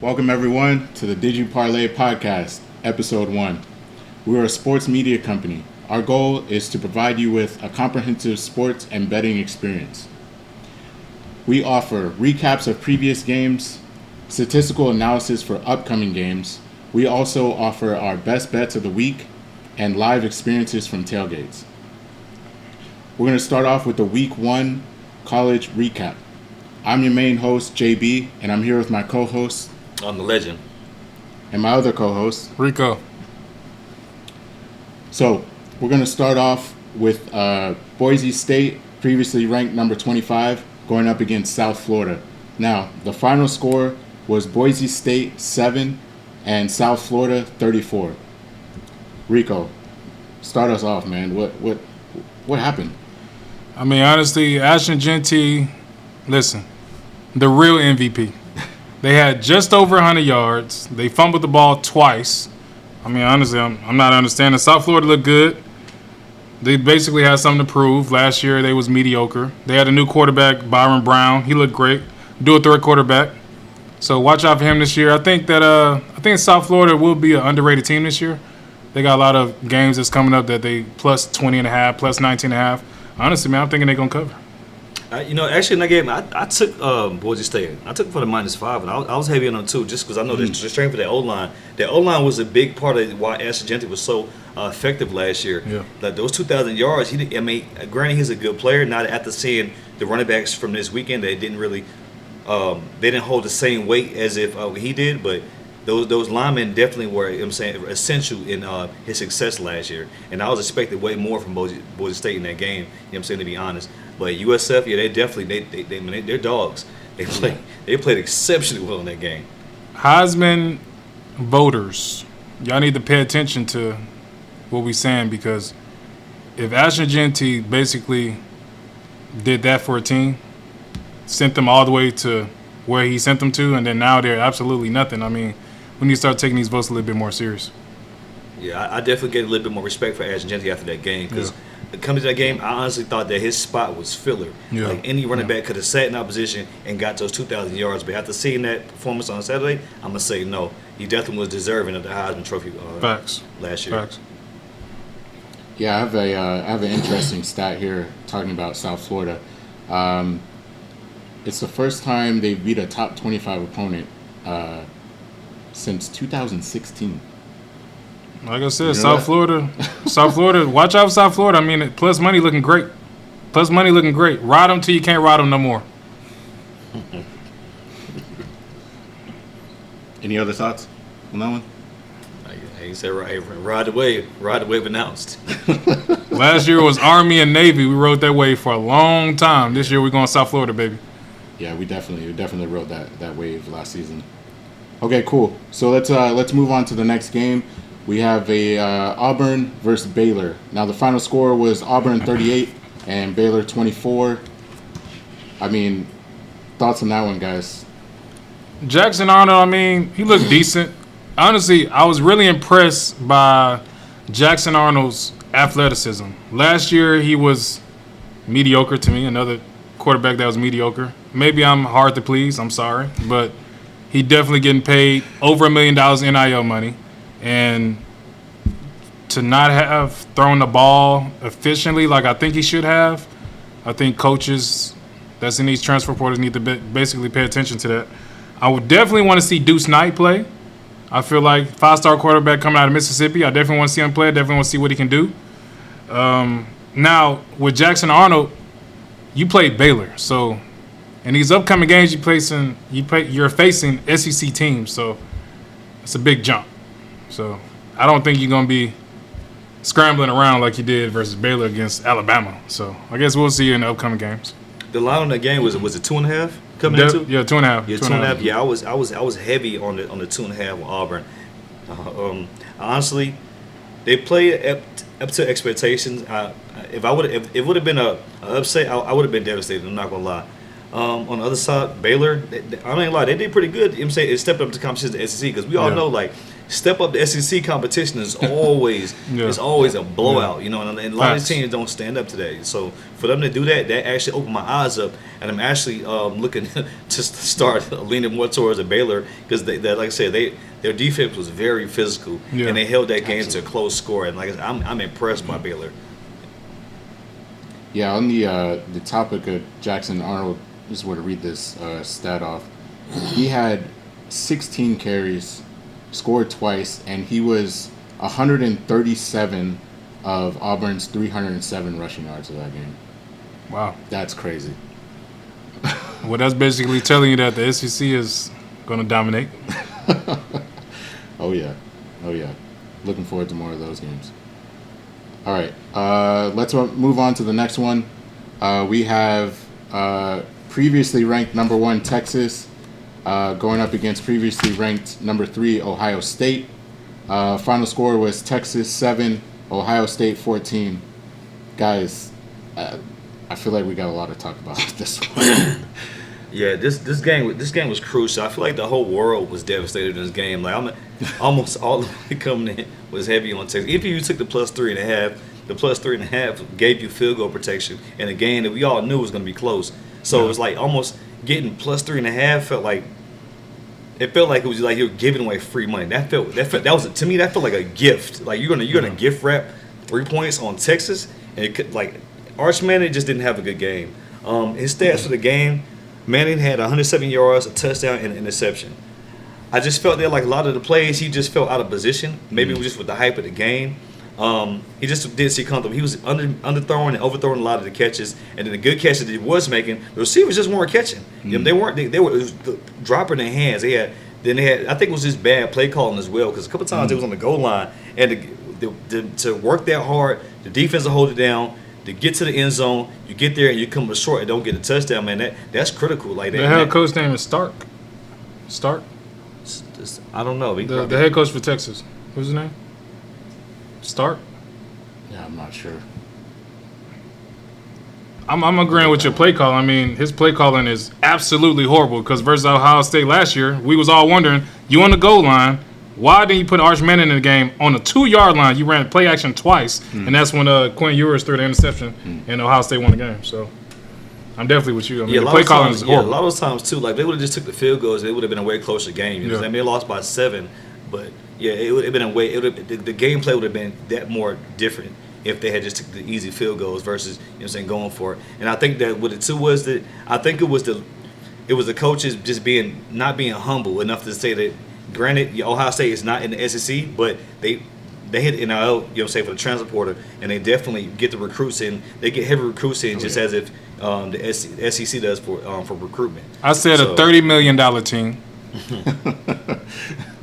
Welcome everyone to the DUP Podcast, Episode 1. We are a sports media company. Our goal is to provide you with a comprehensive sports and betting experience. We offer recaps of previous games, statistical analysis for upcoming games. We also offer our best bets of the week and live experiences from tailgates. We're going to start off with the Week 1 college recap. I'm your main host, JB, and I'm here with my co-host, I'm the legend. and my other co-host, Rico. So, we're going to start off with Boise State, previously ranked number 25, going up against South Florida. Now, the final score was Boise State 7 and South Florida 34. Rico, start us off, man. What happened? I mean, honestly, Ashton Genty, listen, the real MVP. They had just over 100 yards. They fumbled the ball twice. I mean, honestly, I'm not understanding. South Florida looked good. They basically had something to prove. Last year, they was mediocre. They had a new quarterback, Byron Brown. He looked great. Third quarterback. So watch out for him this year. I think South Florida will be an underrated team this year. They got a lot of games that's coming up that they plus 20.5, plus 19.5. Honestly, man, I'm thinking they're going to cover. Actually in that game, I took Boise State. I took for the -5, and I was heavy on them too, just because I know they're strength for their O-line. Their O-line was a big part of why Ashton Genty was so effective last year. Yeah. Like those 2,000 yards, granted he's a good player. Not after seeing the running backs from this weekend, they didn't really, they didn't hold the same weight as if he did. But those linemen definitely were, essential in his success last year. And I was expecting way more from Boise State in that game. To be honest. But USF, yeah, they definitely they're dogs. They played exceptionally well in that game. Heisman voters, y'all need to pay attention to what we're saying, because if Ashton Genty basically did that for a team, sent them all the way to where he sent them to, and then now they're absolutely nothing, I mean, we need to start taking these votes a little bit more serious. Yeah, I definitely get a little bit more respect for Ashton Genty after that game, because coming to that game, I honestly thought that his spot was filler. Yeah. Like any running back could have sat in that position and got those 2,000 yards. But after seeing that performance on Saturday, I'm gonna say no. He definitely was deserving of the Heisman Trophy Facts. last year. Facts. Yeah, I have an interesting stat here talking about South Florida. It's the first time they beat a top 25 opponent since 2016. Like I said, South Florida, watch out for South Florida. I mean, plus money looking great. Ride them till you can't ride them no more. Any other thoughts on that one? He said, ride the wave announced. Last year was Army and Navy. We rode that wave for a long time. This year we're going South Florida, baby. Yeah, we definitely rode that wave last season. Okay, cool. So let's move on to the next game. We have a Auburn versus Baylor. Now the final score was Auburn 38 and Baylor 24. I mean, thoughts on that one, guys? Jackson Arnold, I mean, he looked decent. Honestly, I was really impressed by Jackson Arnold's athleticism. Last year he was mediocre to me, another quarterback that was mediocre. Maybe I'm hard to please, I'm sorry, but he definitely getting paid over $1 million NIL money. And to not have thrown the ball efficiently like I think he should have, I think coaches that's in these transfer portals need to basically pay attention to that. I would definitely want to see Deuce Knight play. I feel like 5-star quarterback coming out of Mississippi. I definitely want to see him play. I definitely want to see what he can do. Now, with Jackson Arnold, you played Baylor. So in these upcoming games you're facing SEC teams. So it's a big jump. So I don't think you're going to be scrambling around like you did versus Baylor against Alabama. So I guess we'll see you in the upcoming games. The line on that game was it 2.5 coming into? Yeah, 2.5. Yeah, 2.5. Yeah, I was heavy on the 2.5 with Auburn. Honestly, they played up to expectations. If it would have been a upset, I would have been devastated. I'm not gonna lie. On the other side, Baylor, I don't even lie, they did pretty good. It stepped up to competition to the SEC, because we all know, like, step up the SEC competition is always a blowout, you know, and a lot of these teams don't stand up to that. So for them to do that, that actually opened my eyes up, and I'm actually looking to start leaning more towards a Baylor because they, like I said, their defense was very physical, and they held that game to a close score, and like I said, I'm impressed by Baylor. Yeah, on the topic of Jackson Arnold, just want to read this stat off. He had 16 carries, scored twice, and he was 137 of Auburn's 307 rushing yards of that game. Wow. That's crazy. Well, that's basically telling you that the SEC is going to dominate. Oh, yeah. Looking forward to more of those games. All right. Let's move on to the next one. We have previously ranked number 1 Texas going up against previously ranked number 3 Ohio State. Final score was Texas 7, Ohio State 14. Guys, I feel like we got a lot to talk about this one. Yeah, this game was crucial. I feel like the whole world was devastated in this game. Like almost all of it coming in was heavy on Texas. If you took the plus 3.5, the plus 3.5 gave you field goal protection in a game that we all knew was going to be close. So it was like almost getting plus 3.5 felt like it was like you were giving away free money. That was to me that felt like a gift. Like you're gonna gift wrap 3 points on Texas, and it could, like Arch Manning just didn't have a good game. His stats for the game. Manning had 107 yards, a touchdown, and an interception. I just felt that like a lot of the plays, he just felt out of position. Maybe it was just with the hype of the game. He just didn't see comfortable. He was underthrowing and overthrowing a lot of the catches, and then the good catches that he was making, the receivers just weren't catching. They were it was dropping their hands. I think it was just bad play calling as well because a couple times it was on the goal line, and to work that hard, the defense will hold it down. To get to the end zone, you get there and you come short and don't get a touchdown, man. That's critical. Like the head coach name is Stark. Stark. I don't know. The head coach for Texas. What's his name? Stark. Yeah, I'm not sure. I'm agreeing with your play call. I mean, his play calling is absolutely horrible because versus Ohio State last year, we was all wondering, you on the goal line, why didn't you put Arch Manning in the game on the 2-yard line? You ran play action twice, and that's when Quinn Ewers threw the interception, and Ohio State won the game. So I'm definitely with you. I mean, the play calling is horrible. A lot of those times, too, like they would have just took the field goals, it would have been a way closer game. You know, they may have lost by 7, but, yeah, it would have been the gameplay would have been that more different if they had just took the easy field goals versus, going for it. And I think that what it, too, was that I think it was the coaches just not being humble enough to say that, granted, Ohio State is not in the SEC, but they hit NIL, for the transfer portal, and they definitely get the recruits in. They get heavy recruits in as if the SEC does for recruitment. I said a $30 million team.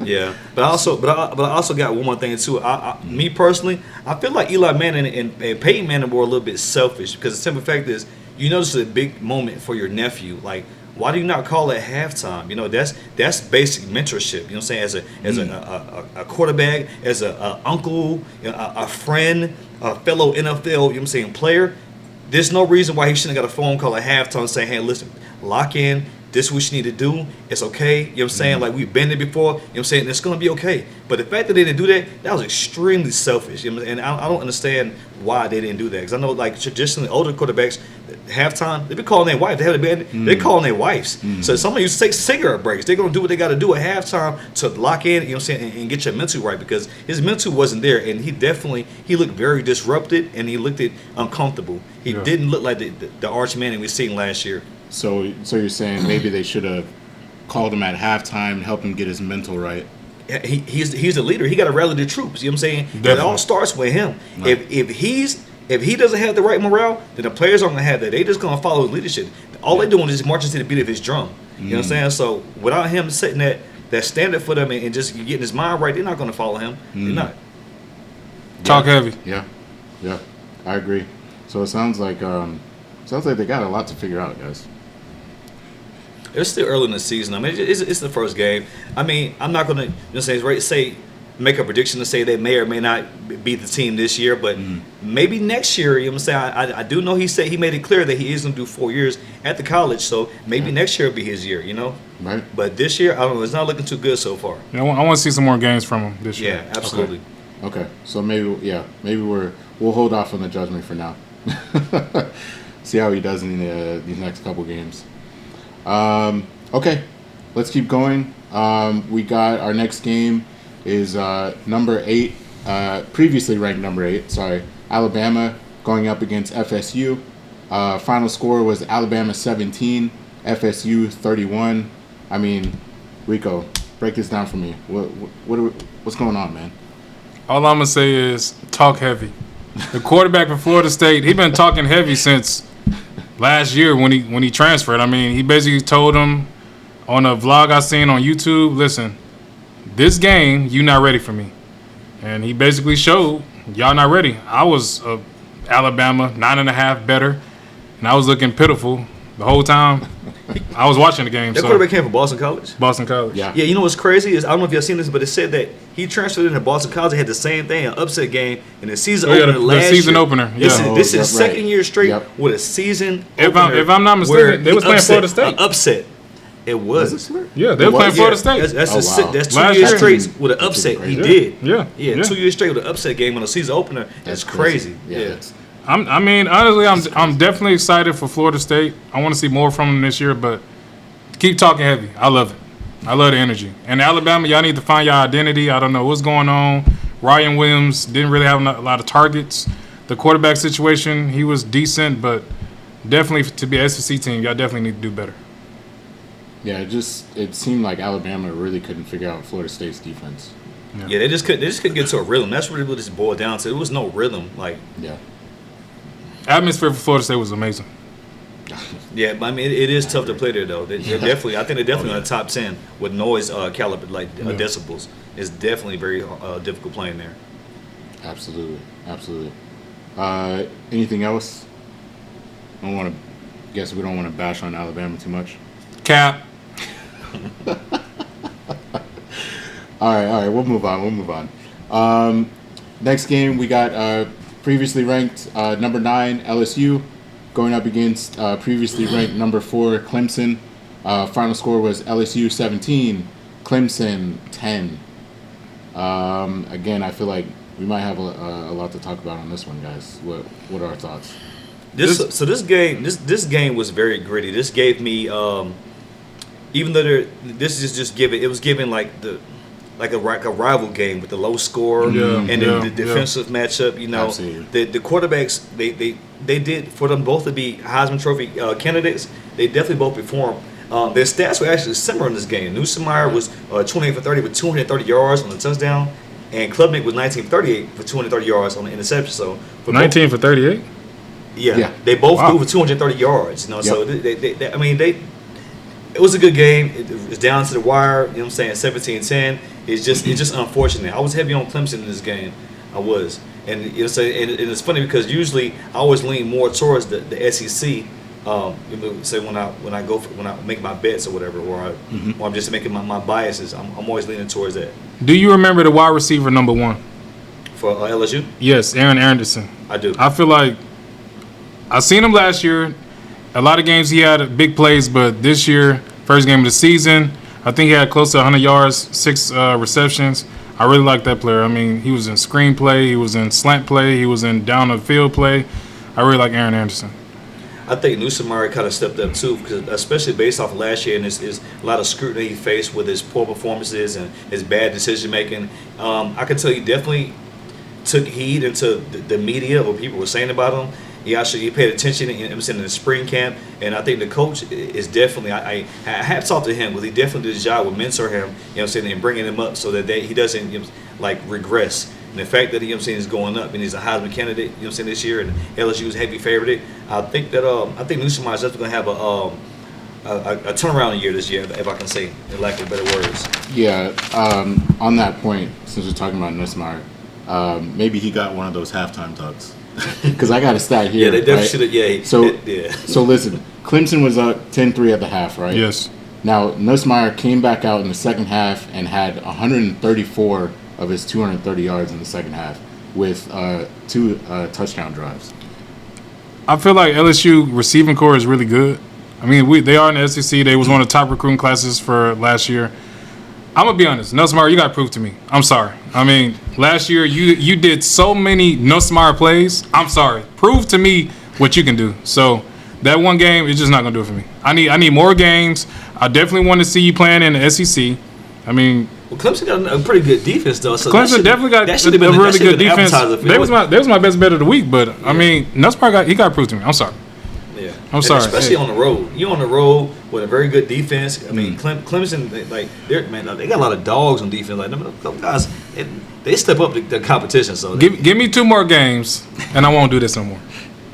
Yeah, but I also got one more thing too. Me personally, I feel like Eli Manning and Peyton Manning were a little bit selfish because the simple fact is, this is a big moment for your nephew. Like, why do you not call it halftime? That's basic mentorship. As a quarterback, as a uncle, a friend, a fellow NFL, player. There's no reason why he shouldn't have got a phone call at halftime saying, "Hey, listen, lock in. This is what you need to do. It's okay." Like we've been there before. It's gonna be okay. But the fact that they didn't do that was extremely selfish. And I don't understand why they didn't do that. Because I know, like, traditionally older quarterbacks, halftime, they've been calling their wife. They haven't been. They're calling their wives. So somebody used to take cigarette breaks. They're gonna do what they got to do at halftime to lock in. And get your mental right, because his mental wasn't there, and he looked very disrupted, and he looked uncomfortable. He didn't look like the Arch Manning we seen last year. So you're saying maybe they should have called him at halftime, helped him get his mental right. He's the leader. He got to rally the troops. You know what I'm saying? Definitely. It all starts with him. Right. If he doesn't have the right morale, then the players aren't gonna have that. They just gonna follow his leadership. All they're doing is marching to the beat of his drum. You know what I'm saying? So without him setting that standard for them and just getting his mind right, they're not gonna follow him. They're not. Talk heavy. Yeah, I agree. So it sounds like they got a lot to figure out, guys. It's still early in the season. I mean, it's the first game. I mean, I'm not gonna say make a prediction to say they may or may not beat the team this year, but maybe next year. You know what I'm saying? I do know he made it clear that he is going to do 4 years at the college, so maybe next year will be his year. You know, Right. But this year, I don't know. It's not looking too good so far. I want to see some more games from him this year. Yeah, absolutely. Okay. So maybe we'll hold off on the judgment for now. See how he does in these next couple games. Okay, let's keep going. We got our next game is number 8, previously ranked number 8. Sorry, Alabama going up against FSU. Final score was Alabama 17, FSU 31. I mean, Rico, break this down for me. What's going on, man? All I'm gonna say is talk heavy. The quarterback for Florida State, he been talking heavy since last year when he transferred. I mean, he basically told him on a vlog I seen on YouTube, listen, this game, you not ready for me. And he basically showed, y'all not ready. I was Alabama, 9.5 better, and I was looking pitiful the whole time. I was watching the game. That quarterback came from Boston College? Boston College. Yeah. Yeah, you know what's crazy is, I don't know if y'all seen this, but it said that he transferred into Boston College. They had the same thing, an upset game, in the season opener the last season year. opener. This Yeah. is Right. second year straight with a season opener. If I'm not mistaken, they was playing Florida State. An upset. It was. Yeah, they were playing Florida State. That's 2 Last years year. straight with an upset. He did. Yeah. 2 years straight with an upset game on a season opener. That's crazy. Yeah. I mean, honestly, I'm definitely excited for Florida State. I want to see more from them this year, but keep talking heavy. I love it. I love the energy. And Alabama, y'all need to find your identity. I don't know what's going on. Ryan Williams didn't really have a lot of targets. The quarterback situation, he was decent, but definitely to be an SEC team, y'all definitely need to do better. Yeah, it seemed like Alabama really couldn't figure out Florida State's defense. Yeah, they just couldn't get to a rhythm. That's really what this boiled down to. There was no rhythm. Like, Yeah. Atmosphere for Florida State was amazing. yeah, but I mean, it is tough to play there though. I think they're definitely on the top 10 with noise caliber, like decibels. It's definitely very difficult playing there. Absolutely. Anything else? I don't want to. Guess we don't want to bash on Alabama too much. Cap. All right. We'll move on. Next game, we got previously ranked number 9 LSU going up against previously ranked number 4 Clemson. Final score was LSU 17, Clemson 10. Again, I feel like we might have a lot to talk about on this one, guys. What are our thoughts? This game was very gritty. This gave me, even though this is just given, it was given like a rival game with the low score and the defensive matchup. You know, the quarterbacks they did, for them both to be Heisman Trophy candidates. They definitely both performed. Their stats were actually similar in this game. Newsemeyer was 28 for 30 with 230 yards on the touchdown, and Klubnik was 19 for 38 for 230 yards on the interception. So 19 for 38. Yeah, they both threw for 230 yards. You know, so it was a good game. It was down to the wire. You know what I'm saying? 17-10. It's just unfortunate. I was heavy on Clemson in this game. I was, and you know, and it's funny because usually I always lean more towards the SEC. Say when I make my bets or whatever, or I'm just making my biases. I'm always leaning towards that. Do you remember the wide receiver number 1 For LSU? Yes, Aaron Anderson. I do. I feel like I seen him last year. A lot of games he had big plays, but this year, first game of the season, I think he had close to 100 yards, 6 receptions. I really like that player. I mean, he was in screen play, he was in slant play, he was in down the field play. I really like Aaron Anderson. I think Newsemeyer kind of stepped up too, because especially based off of last year and is a lot of scrutiny he faced with his poor performances and his bad decision making. I can tell he definitely took heed into the media, what people were saying about him. He paid attention in the spring camp, and I think the coach is definitely. I hats off to him, because he definitely did his job with mentor him. You know what I'm saying, and bringing him up so that he doesn't regress. And the fact that is going up and he's a Heisman candidate, you know what I'm saying, this year, and LSU is heavy favorite. I think Newsemeyer is definitely going to have a turnaround year this year, if I can say, in lack of better words. Yeah. On that point, since we're talking about Newsemeyer, maybe he got one of those halftime tugs. Because I got a stat here. Yeah, they definitely should have. Yeah. So listen, Clemson was up 10-3 at the half, right? Yes. Now Nussmeier came back out in the second half and had 134 of his 230 yards in the second half with 2 touchdown drives. I feel like LSU receiving core is really good. I mean, they are in the SEC. They was one of the top recruiting classes for last year. I'm going to be honest. Nussmeier, you got to prove to me. I'm sorry. I mean, last year you did so many Nussmeier plays. I'm sorry. Prove to me what you can do. So that one game is just not going to do it for me. I need more games. I definitely want to see you playing in the SEC. I mean, well, Clemson got a pretty good defense, though. So Clemson definitely got a really good defense. They was my best bet of the week, but, I mean, Nussmeier got to prove to me. I'm sorry. Yeah, I'm sorry. Especially on the road. You're on the road with a very good defense. I mean, Clemson, they got a lot of dogs on defense. Like them guys, they step up the competition. So give me 2 more games, and I won't do this no more.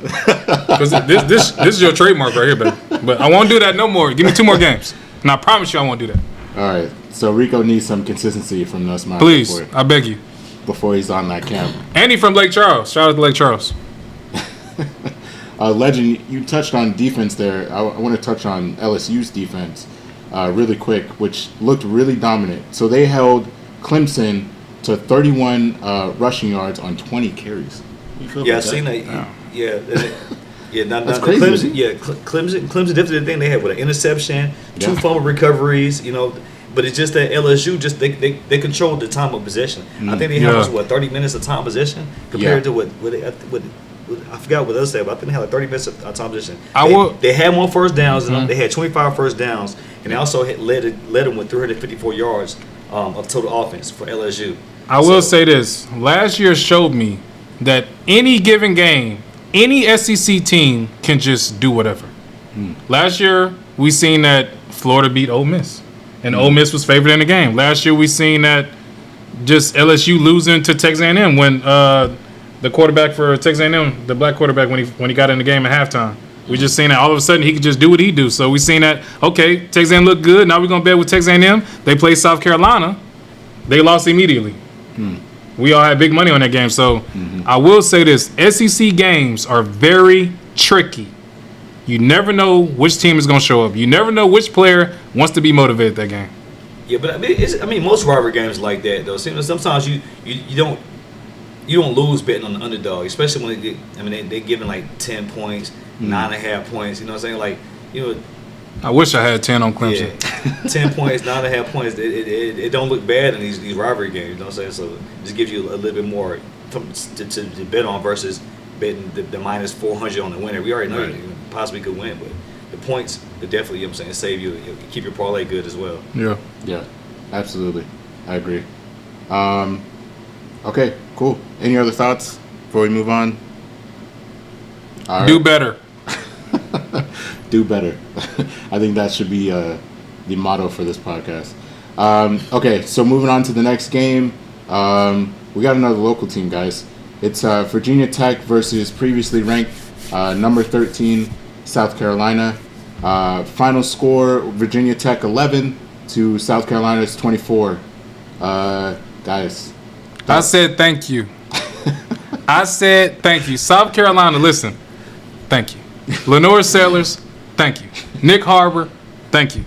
Because this is your trademark right here, baby. But I won't do that no more. Give me 2 more games, and I promise you I won't do that. All right. So Rico needs some consistency from Nussmeier. Please, I beg you. Before he's on that camp. And he from Lake Charles. Shout out to Lake Charles. Legend, you touched on defense there. I want to touch on LSU's defense really quick, which looked really dominant. So they held Clemson to 31 rushing yards on 20 carries. Yeah, I've seen that. Yeah. Yeah, that's crazy. Clemson definitely did the thing they had with an interception, 2 fumble recoveries, but it's just that LSU they controlled the time of possession. I think they had 30 minutes of time possession compared to what I forgot what else they said, but I think they had like 30 minutes of time possession. They had more first downs than them. They had 25 first downs, and they also led them with 354 yards of total offense for LSU. I will say this: last year showed me that any given game, any SEC team can just do whatever. Last year, we seen that Florida beat Ole Miss, and Ole Miss was favored in the game. Last year, we seen that just LSU losing to Texas A&M when the quarterback for Texas A&M, the black quarterback, when he got in the game at halftime. We just seen that all of a sudden he could just do what he do. So we seen that, okay, Texas A&M looked good. Now we're going to bet with Texas A&M. They played South Carolina. They lost immediately. We all had big money on that game. So I will say this. SEC games are very tricky. You never know which team is going to show up. You never know which player wants to be motivated that game. Yeah, but I mean most rivalry games like that, though. Sometimes you don't lose betting on the underdog, especially when they're giving like 10 points, 9.5 points. You know what I'm saying? Like, I wish I had 10 on Clemson. Yeah, 10 points, 9.5 points. It don't look bad in these rivalry games. You know what I'm saying? So it just gives you a little bit more to bet on versus betting the minus 400 on the winner. We already know you possibly could win, but the points, definitely, you know what I'm saying, save you, keep your parlay good as well. Yeah, absolutely. I agree. Okay, cool. Any other thoughts before we move on? Do better. Do better. I think that should be the motto for this podcast. Okay, so moving on to the next game. We got another local team, guys. It's Virginia Tech versus previously ranked number 13 South Carolina. Final score, Virginia Tech 11 to South Carolina's 24. Guys. I said thank you. I said thank you. South Carolina, listen. Thank you. Lenore Sellers, thank you. Nick Harbor, thank you.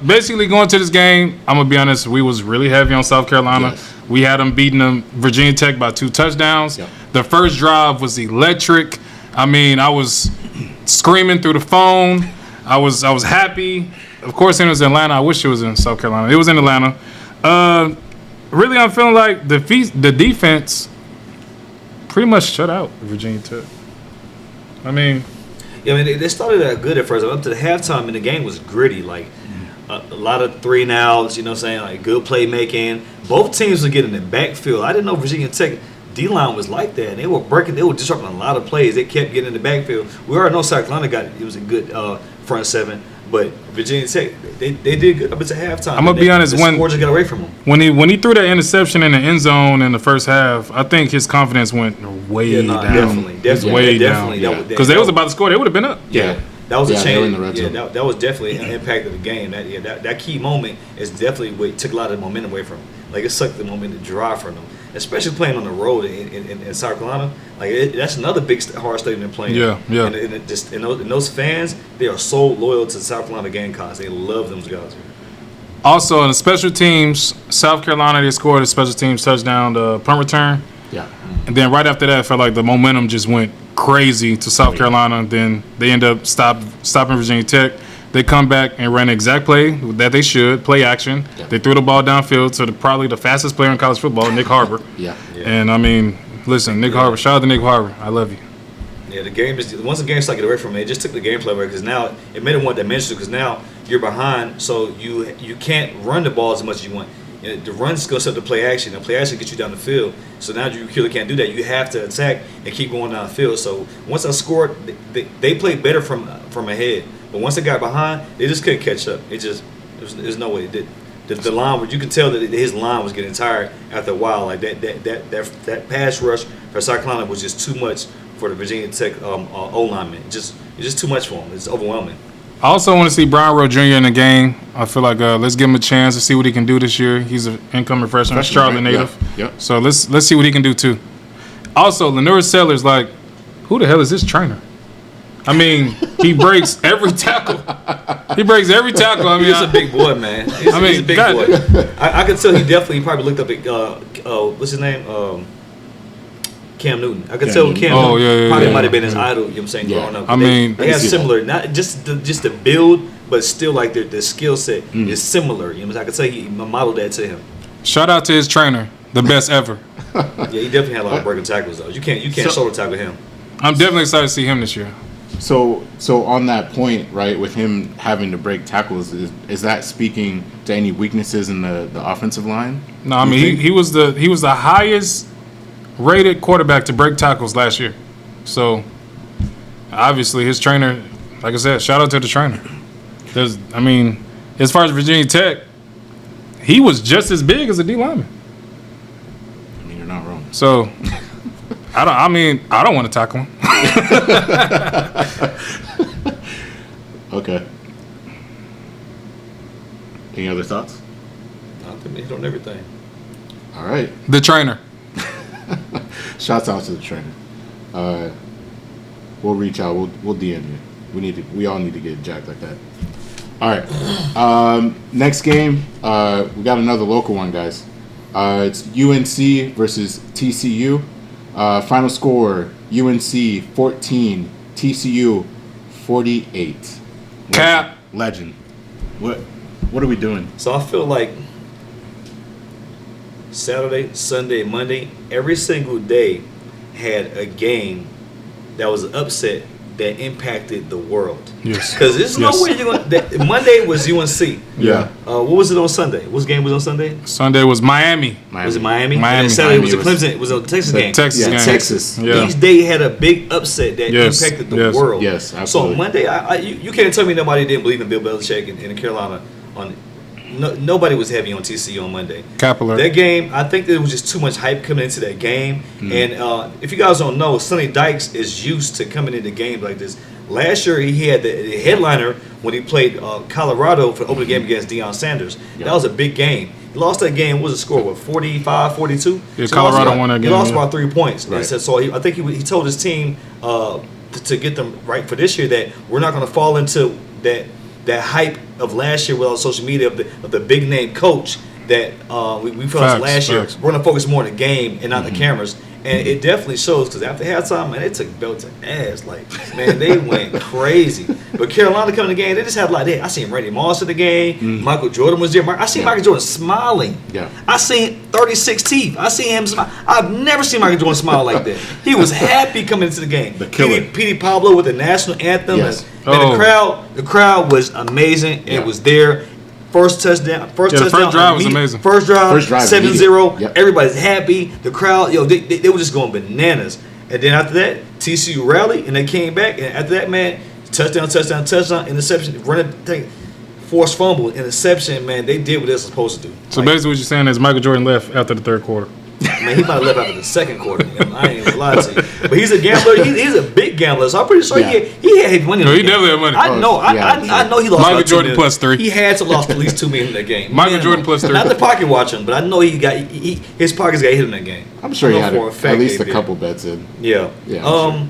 Basically, going to this game, I'm going to be honest, we was really heavy on South Carolina. Yes. We had them beating them Virginia Tech by 2 touchdowns. Yep. The first drive was electric. I mean, I was screaming through the phone. I was happy. Of course, it was in Atlanta. I wish it was in South Carolina. It was in Atlanta. Really, I'm feeling like the defense pretty much shut out Virginia Tech. I mean, they started out good at first. Up to the halftime, and the game was gritty. Like a lot of 3-and-outs. You know what I'm saying? Like good playmaking. Both teams were getting in the backfield. I didn't know Virginia Tech D-line was like that. They were disrupting a lot of plays. They kept getting in the backfield. We already know South Carolina it was a good front seven. But Virginia Tech, they did good up until halftime. I'm gonna be honest. The score just got away from them. When he threw that interception in the end zone in the first half, I think his confidence went way down. Definitely down. Because they was about to score, they would have been up. Yeah. That was a change. They were in the red zone. That was definitely an impact of the game. That key moment is definitely what took a lot of the momentum away from them. Like it sucked the momentum to drive from them, especially playing on the road in South Carolina. Like that's another big hard stadium they're playing. Yeah. And those fans, they are so loyal to the South Carolina Gamecocks. They love them guys. Also, in the special teams, South Carolina, they scored a special teams touchdown, the punt return. Yeah. And then right after that, I felt like the momentum just went crazy to South Carolina. And then they end up stopping Virginia Tech. They come back and ran the exact play that they should, play action. Yeah. They threw the ball downfield to probably the fastest player in college football, Nick Harbor. Yeah. And, I mean, listen, Nick Harbor, shout out to Nick Harbor. I love you. Yeah, the game is once the game started to get away from it, it just took the gameplay away because now it made it one dimensional because now you're behind, so you can't run the ball as much as you want. You know, the run's goes up to play action, and play action gets you down the field. So now you really can't do that. You have to attack and keep going down the field. So once I scored, they played better from ahead. But once they got behind, they just couldn't catch up. There's no way. The line where you could tell that his line was getting tired after a while. Like that pass rush for South Carolina was just too much for the Virginia Tech O lineman. It's just too much for him. It's overwhelming. I also want to see Brian Rowe Jr. in the game. I feel like let's give him a chance to see what he can do this year. He's an incoming freshman, Charlotte native. Yeah. So let's see what he can do too. Also, Lenore Sellers, like, who the hell is this trainer? I mean, he breaks every tackle. He breaks every tackle. I mean, he's a big boy, man. He's a big boy. I could tell he probably looked up at what's his name? Cam Newton. I could tell Cam Newton probably might have been his idol, you know what I'm saying, growing up. I mean, they have similar, not just the build, but still like their skill set is similar. You know, I could say he modeled that to him. Shout out to his trainer, the best ever. Yeah, he definitely had a lot of breaking tackles though. You can't shoulder tackle him. I'm definitely excited to see him this year. So on that point, right, with him having to break tackles, is that speaking to any weaknesses in the offensive line? No, I mean he was the highest rated quarterback to break tackles last year. So obviously his trainer, like I said, shout out to the trainer. I mean, as far as Virginia Tech, he was just as big as a D lineman. I mean, you're not wrong. So I don't want to tackle him. Okay. Any other thoughts? I think they hit on everything. All right. The trainer. Shouts out to the trainer. We'll reach out. We'll DM you. We all need to get jacked like that. All right. Next game. We got another local one, guys. It's UNC versus TCU. Final score: UNC 14, TCU 48. Cap. Legend. What are we doing? So I feel like Saturday, Sunday, Monday, every single day had a game that was an upset that impacted the world. Yes. Because there's no way you're going to... Monday was UNC. Yeah. What was it on Sunday? What game was on Sunday? Sunday was Miami. Was it Miami? Miami. And Saturday was the Miami Clemson. It was a Texas game. Texas game. Texas. Yeah. Each day had a big upset that impacted the world. Yes, absolutely. So Monday, you can't tell me nobody didn't believe in Bill Belichick in Carolina. Nobody was heavy on TCU on Monday. Capillary. That game, I think there was just too much hype coming into that game. And if you guys don't know, Sonny Dykes is used to coming into games like this. Last year, he had the headliner when he played Colorado for the opening game against Deion Sanders. Yeah. That was a big game. He lost that game. What was the score? What, 45, 42? Yeah, Colorado won that game. He lost about 3 points. Right. And so I think he told his team to get them right for this year that we're not going to fall into that hype of last year with all social media of the big name coach that we felt last year. We're going to focus more on the game and not the cameras. And it definitely shows because after halftime, man, they took belt to ass. Like, man, they went crazy. But Carolina coming to the game, they just had a lot of I seen Randy Moss in the game. Michael Jordan was there. I seen Michael Jordan smiling. Yeah. I seen 36 teeth. I seen him smile. I've never seen Michael Jordan smile like that. He was happy coming into the game. The killer. Petey Pablo with the national anthem. Yes. And the crowd was amazing. Yeah. It was there. First touchdown. The first drive was amazing. First drive 7-0. Yep. Everybody's happy. The crowd, they were just going bananas. And then after that, TCU rallied and they came back. And after that, man, touchdown, interception, forced fumble, interception. Man, they did what they were supposed to do. So basically, what you're saying is Michael Jordan left after the third quarter. Man, he might have left after the second quarter. I ain't gonna lie to you. But he's a gambler. He's a big gambler. So I'm pretty sure he had money. No, he definitely had money. I know. I know he lost. Michael Jordan plus 3. He had to lost at least $2 million in that game. Michael Jordan plus 3. Not the pocket watching, but I know his pockets got hit in that game. I'm sure he had at least a couple bets in. Yeah. Yeah.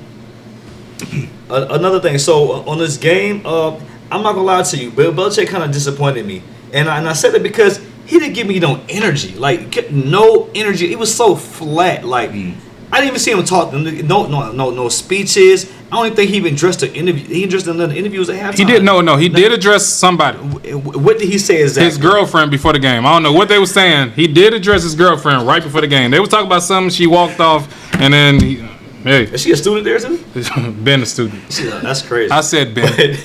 Another thing. So on this game, I'm not gonna lie to you. Bill Belichick kind of disappointed me. And I said it because he didn't give me no energy. Like, no energy. He was so flat. Like, I didn't even see him talk. No speeches. I don't even think he even addressed the interview. He addressed another interviews at halftime. He did He did address somebody. What did he say exactly? His girlfriend before the game. I don't know what they were saying. He did address his girlfriend right before the game. They were talking about something. She walked off, and then hey, is she a student there too? Ben, a student. That's crazy. I said Ben.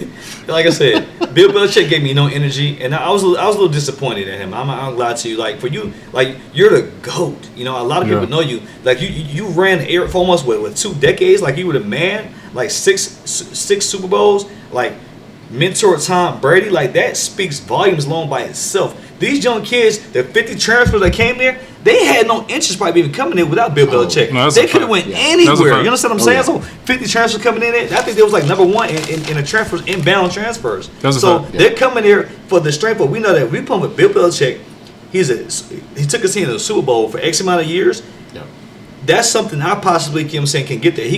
But, like I said, Bill Belichick gave me no energy, and I was a little disappointed at him. I'm not gonna lie to you. Like, for you, like, you're the GOAT. You know, a lot of people know you. Like, you ran air for almost what 2 decades. Like, you were the man. Like six Super Bowls. Like, mentor Tom Brady. Like, that speaks volumes alone by itself. These young kids, the 50 transfers that came there, they had no interest probably even coming in without Bill Belichick. No, they could have went anywhere. You understand what I'm saying? So 50 transfers coming in there. I think they was like number one in the transfers, inbound transfers. So they're coming here for the strength. But we know that we put with Bill Belichick. He took us into the Super Bowl for X amount of years. Yeah. That's something I possibly, you know what I'm saying, can get there.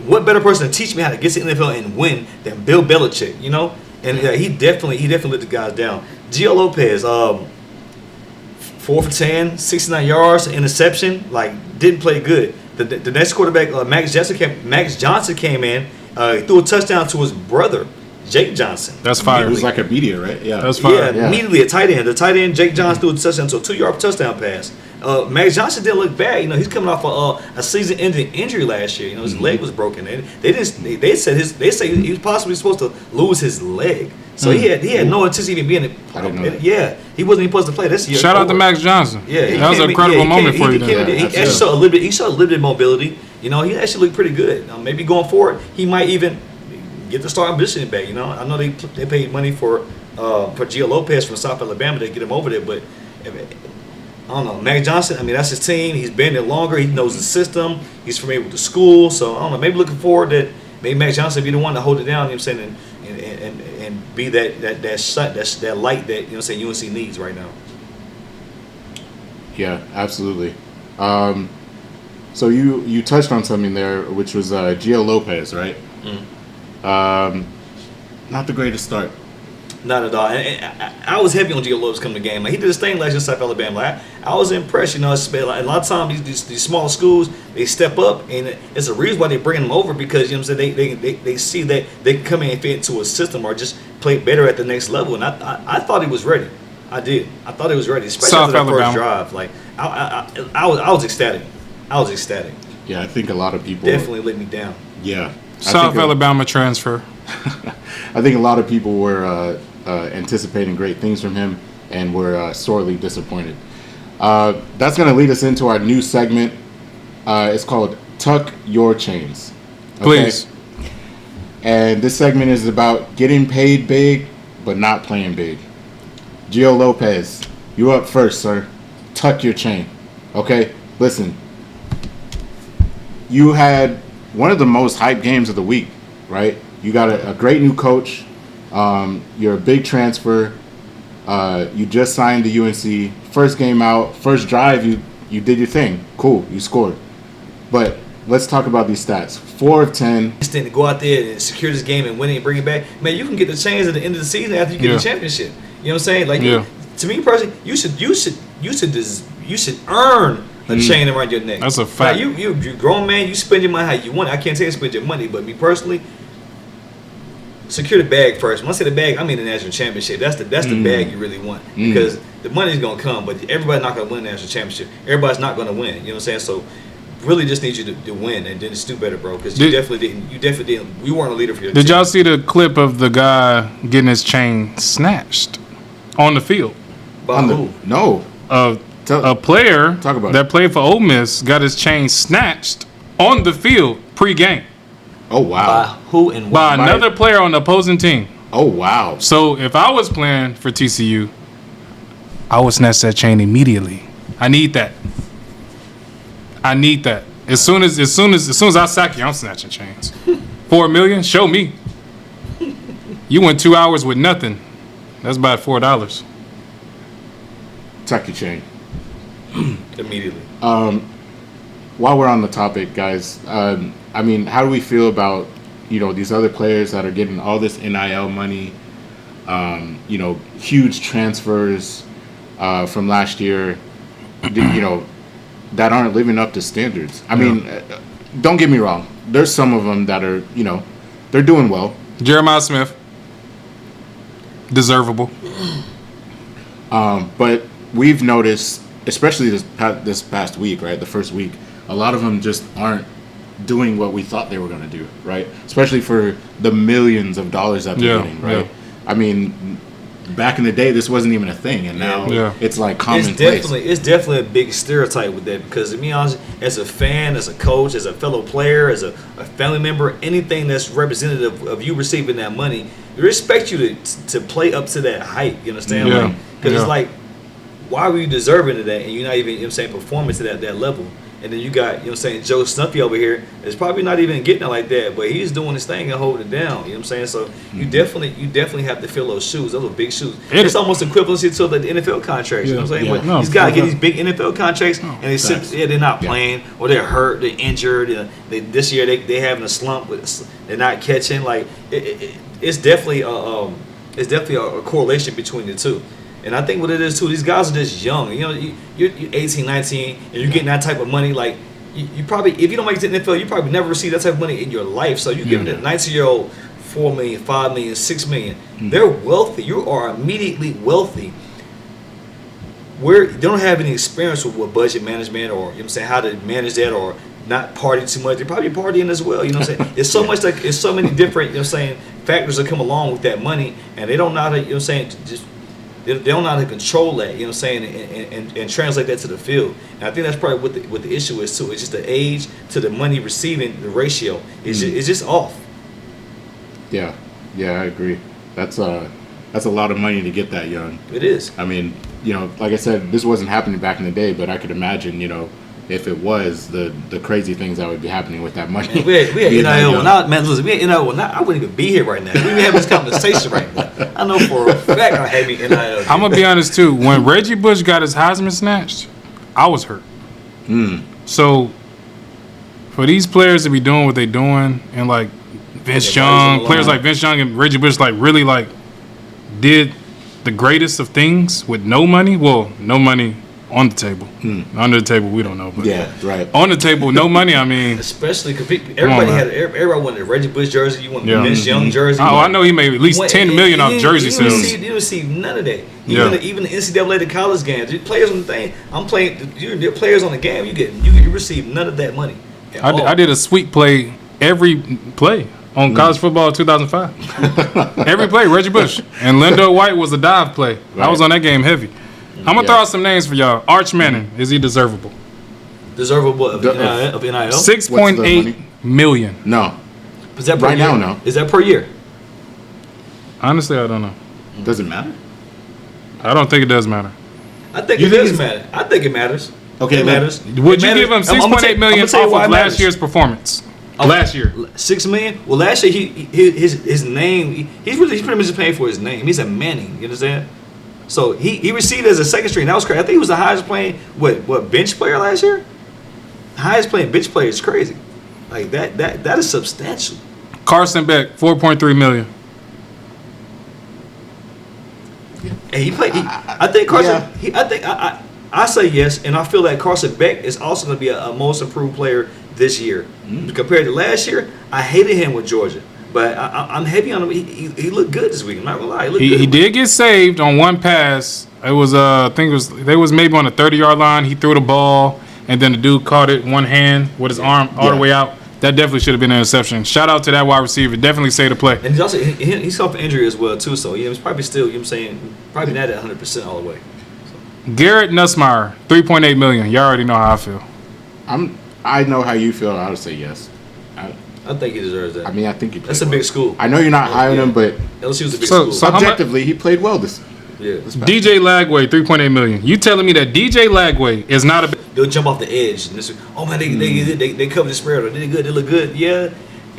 What better person to teach me how to get to the NFL and win than Bill Belichick, you know? And he definitely let the guys down. Gio Lopez, 4 for 10, 69 yards, interception, like, didn't play good. The next quarterback, Max Johnson came in, threw a touchdown to his brother, Jake Johnson. That's fire. It was like a meteor, right? Yeah. That's fire. Yeah, immediately a tight end. The tight end, Jake Johnson, threw a touchdown, so a 2-yard touchdown pass. Max Johnson didn't look bad. You know, he's coming off a season-ending injury last year. You know, his leg was broken. They say he was possibly supposed to lose his leg. So he had no intention of even being. I didn't know that. Yeah, he wasn't even supposed to play this year. Shout out to Max Johnson. Yeah, that was an incredible moment for you. He actually showed a little bit. He showed a little bit of mobility. You know, he actually looked pretty good. Maybe going forward, he might even get the starting position back. You know, I know they paid money for Gio Lopez from South Alabama to get him over there, but I don't know. Mac Johnson, I mean, that's his team. He's been there longer. He knows the system. He's familiar with the school. So, I don't know. Maybe looking forward that maybe Mac Johnson be the one to hold it down, you know what I'm saying, and be that light that, you know what I'm saying, UNC needs right now. Yeah, absolutely. So you touched on something there, which was Gio Lopez, right? Not the greatest start. Not at all. And I was heavy on Gio Lopez coming to the game. Like, he did his thing last year in South Alabama. Like, I was impressed. You know, a lot of times these smaller schools, they step up, and it's a reason why they bring them over, because, you know what I'm saying, they see that they can come in and fit into a system or just play better at the next level. And I thought he was ready. I did. I thought he was ready, especially South after that Alabama. first drive. Like, I was ecstatic. I was ecstatic. Yeah, I think a lot of people Definitely let me down. Yeah. South Alabama transfer. I think a lot of people were anticipating great things from him and were sorely disappointed. That's going to lead us into our new segment. It's called Tuck Your Chains. Okay? Please. And this segment is about getting paid big, but not playing big. Gio Lopez, you up first, sir. Tuck your chain. Okay? Listen. You had one of the most hyped games of the week, right? You got a great new coach. You're a big transfer. You just signed to UNC. First game out, first drive, you did your thing. Cool, you scored. But let's talk about these stats. 4 of 10. Instant to go out there and secure this game and win it and bring it back. Man, you can get the chains at the end of the season after you get the championship. You know what I'm saying? Like, to me personally, you should earn a chain around your neck. That's a fact. Like, you grown man, you spend your money how you want. I can't say you spend your money, but me personally, secure the bag first. When I say the bag, I mean the national championship. That's the bag you really want, because the money's gonna come, but everybody's not gonna win the national championship. Everybody's not gonna win. You know what I'm saying? So, really, just need you to win and then just do better, bro. Because you definitely didn't. We weren't a leader for your team. Did y'all see the clip of the guy getting his chain snatched on the field? By who? No. A player about that played for Ole Miss got his chain snatched on the field pre-game. Oh, wow. By who and by another player on the opposing team. Oh, wow. So if I was playing for TCU, I would snatch that chain immediately. I need that. As soon as I sack you, I'm snatching chains. $4 million? Show me. You went 2 hours with nothing. That's about $4. Tuck your chain. Immediately. While we're on the topic, guys, I mean, how do we feel about, these other players that are getting all this NIL money? huge transfers from last year, that aren't living up to standards. I mean, don't get me wrong. There's some of them that are, they're doing well. Jeremiah Smith, deservable. But we've noticed, especially this past week, right, the first week, a lot of them just aren't doing what we thought they were going to do, right? Especially for the millions of dollars that they're getting, right? Yeah. I mean, back in the day, this wasn't even a thing, and now it's like commonplace. It's definitely a big stereotype with that, because to be honest, as a fan, as a coach, as a fellow player, as a family member, anything that's representative of you receiving that money, they expect you to play up to that height. You understand? Yeah. Because it's like, why were you deserving of that, and you're not even performing to that level? And then you got, Joe Snuffy over here is probably not even getting it like that, but he's doing his thing and holding it down. You know what I'm saying? So you definitely have to fill those shoes. Those are big shoes. It's almost equivalency to the NFL contracts. You know what I'm saying? Yeah. No, these guys get these big NFL contracts, and they they're not playing, or they're hurt, they're injured. This year they having a slump, they're not catching. Like it's definitely a correlation between the two. And I think what it is too, these guys are just young. You're 18, 19, and you're getting that type of money. Like you probably, if you don't make it to the NFL, you probably never receive that type of money in your life. So you're giving a 19-year-old $4 million, $5 million, $6 million. They're wealthy. You are immediately wealthy. They don't have any experience with budget management, or how to manage that, or not party too much. They're probably partying as well. It's so much it's so many different factors that come along with that money, and they don't know how to they don't know how to control that, and translate that to the field. And I think that's probably what the issue is too. It's just the age to the money receiving, the ratio is just off. Yeah, I agree. That's a lot of money to get that young. It is. I mean, like I said, this wasn't happening back in the day, but I could imagine, if it was, the crazy things that would be happening with that money. We had NIL. Listen, we had NIL. I wouldn't even be here right now. We wouldn't have this conversation right now. I know for a fact I had me NIL. I'm going to be honest, too. When Reggie Bush got his Heisman snatched, I was hurt. So, for these players to be doing what they're doing, and like Vince Young, players like Vince Young and Reggie Bush, really did the greatest of things with no money. Well, no money on the table. Under the table, we don't know. But right. On the table, no money. I mean, especially everybody wanted a Reggie Bush jersey. You wanted a Vince Young jersey. I know he made at least $10 million off jersey sales. You received none of that. Even the NCAA, the college games, the players on the thing. I'm playing. You're players on the game. You receive none of that money. I did a sweep play every play on college football 2005. Every play, Reggie Bush and Lindo White was a dive play. Right. I was on that game heavy. I'm going to throw out some names for y'all. Arch Manning, is he deservable? Deservable of NIL? $6.8 million. No. Is that per year? Now, no. Is that per year? Honestly, I don't know. Does it matter? I don't think it does matter. I think it does matter. I think it matters. Okay, it matters. Would you give him $6.8 million off of last year's performance? Last year, $6 million. Well, last year his name. He's pretty much just paying for his name. He's a Manning. You understand? So he received it as a second string. That was crazy. I think he was the highest playing bench player last year. Highest playing bench player is crazy. Like that is substantial. Carson Beck, $4.3 million. And he played. I think Carson. Yeah. I say yes, and I feel that Carson Beck is also going to be a most improved player this year compared to last year. I hated him with Georgia. But I'm heavy on him. He looked good this week. I'm not gonna lie. He did get saved on one pass. It was they was maybe on the 30-yard line. He threw the ball, and then the dude caught it one hand with his arm all the way out. That definitely should have been an interception. Shout out to that wide receiver. Definitely saved the play. And he's also he's off injury as well too. So he's probably still probably not at 100% all the way. So. Garrett Nussmeier, $3.8 million. Y'all already know how I feel. I know how you feel. I would say yes. I think he deserves that. I mean, I think he played That's a big school. I know you're not high on him, but LSU's a big school. So objectively, he played well this DJ Lagway, $3.8 million. You telling me that DJ Lagway is not a... They'll jump off the edge. And they cover the spread. Or they did good. They look good. Yeah.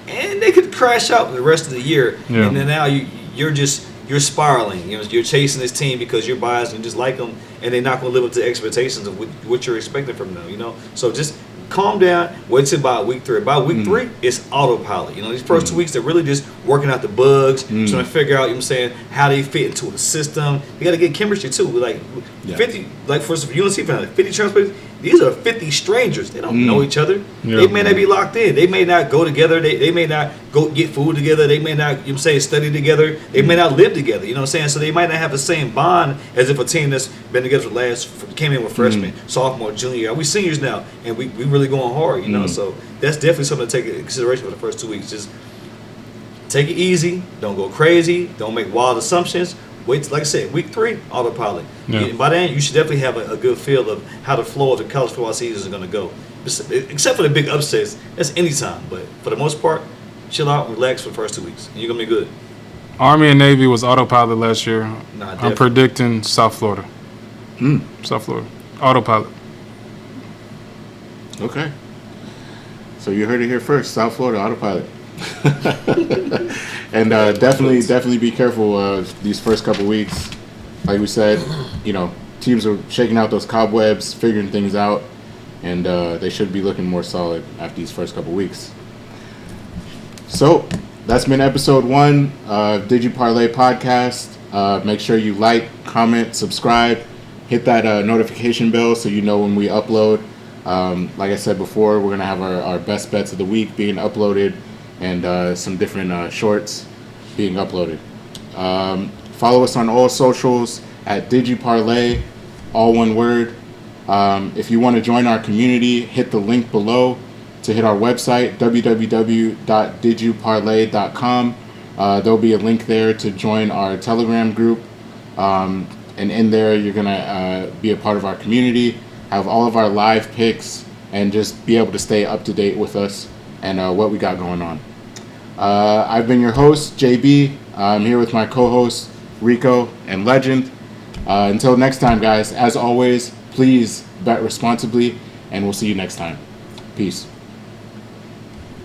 And they could crash out the rest of the year. Yeah. And then now you're spiraling. You're chasing this team because you're biased and just like them, and they're not going to live up to expectations of what you're expecting from them. So just calm down. Wait till about week 3. About week 3, it's autopilot. You know, these first 2 weeks, they're really just working out the bugs, trying to figure out, you know what I'm saying, how they fit into the system. You got to get chemistry too. Like 50, like for some UNC fans, 50 transfers. These are 50 strangers. They don't know each other. Yeah, they may not be locked in. They may not go together. They may not go get food together. They may not, you know what I'm saying, study together. They may not live together. You know what I'm saying? So they might not have the same bond as if a team that's been together for came in with freshmen, sophomore, junior year. We seniors now, and we really going hard, you know. So that's definitely something to take into consideration for the first 2 weeks. Just take it easy. Don't go crazy. Don't make wild assumptions. Wait, till, like I said, week 3, autopilot. Yeah. And by then, you should definitely have a good feel of how the flow of the college football season is going to go. Except for the big upsets, that's any time. But for the most part, chill out, relax for the first 2 weeks, and you're going to be good. Army and Navy was autopilot last year. Nah, I'm predicting South Florida. South Florida. Autopilot. Okay. So you heard it here first. South Florida autopilot. And definitely be careful these first couple weeks. Like we said, you know, teams are shaking out those cobwebs, figuring things out, and they should be looking more solid after these first couple weeks. So that's been episode 1 of DUP Podcast. Make sure you like, comment, subscribe, hit that notification bell so you know when we upload. Like I said before, we're going to have our best bets of the week being uploaded and some different shorts being uploaded. Follow us on all socials at diduparlay, all one word. If you want to join our community, hit the link below to hit our website, www.diduparlay.com. There'll be a link there to join our Telegram group. And in there, you're going to be a part of our community, have all of our live picks, and just be able to stay up to date with us and what we got going on. I've been your host, JB. I'm here with my co-hosts, Rico and Legend. Until next time, guys, as always, please bet responsibly, and we'll see you next time. Peace.